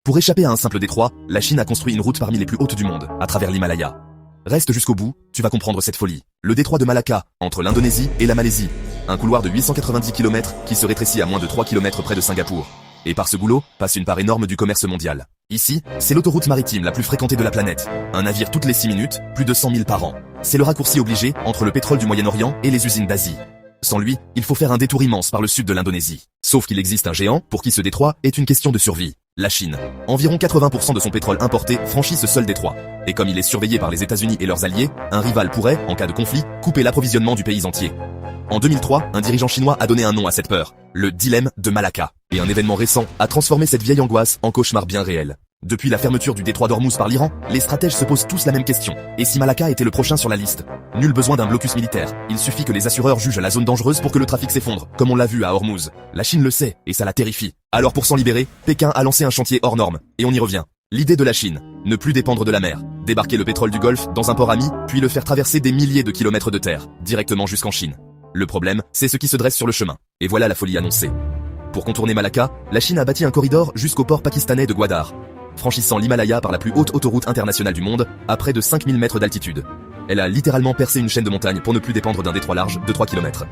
Pour échapper à un simple détroit, la Chine a construit une route parmi les plus hautes du monde, à travers l'Himalaya. Reste jusqu'au bout, tu vas comprendre cette folie. Le détroit de Malacca, entre l'Indonésie et la Malaisie. Un couloir de 890 km qui se rétrécit à moins de 3 km près de Singapour. Et par ce goulot, passe une part énorme du commerce mondial. Ici, c'est l'autoroute maritime la plus fréquentée de la planète. Un navire toutes les 6 minutes, plus de 100 000 par an. C'est le raccourci obligé entre le pétrole du Moyen-Orient et les usines d'Asie. Sans lui, il faut faire un détour immense par le sud de l'Indonésie. Sauf qu'il existe un géant pour qui ce détroit est une question de survie. La Chine. Environ 80% de son pétrole importé franchit ce seul détroit. Et comme il est surveillé par les États-Unis et leurs alliés, un rival pourrait, en cas de conflit, couper l'approvisionnement du pays entier. En 2003, un dirigeant chinois a donné un nom à cette peur, le dilemme de Malacca. Et un événement récent a transformé cette vieille angoisse en cauchemar bien réel. Depuis la fermeture du détroit d'Ormuz par l'Iran, les stratèges se posent tous la même question. Et si Malacca était le prochain sur la liste? Nul besoin d'un blocus militaire. Il suffit que les assureurs jugent la zone dangereuse pour que le trafic s'effondre, comme on l'a vu à Ormuz. La Chine le sait, et ça la terrifie. Alors pour s'en libérer, Pékin a lancé un chantier hors norme. Et on y revient. L'idée de la Chine, ne plus dépendre de la mer. Débarquer le pétrole du Golfe dans un port ami, puis le faire traverser des milliers de kilomètres de terre, directement jusqu'en Chine. Le problème, c'est ce qui se dresse sur le chemin. Et voilà la folie annoncée. Pour contourner Malacca, la Chine a bâti un corridor jusqu'au port pakistanais de Gwadar, franchissant l'Himalaya par la plus haute autoroute internationale du monde, à près de 5000 mètres d'altitude. Elle a littéralement percé une chaîne de montagnes pour ne plus dépendre d'un détroit large de 3 km.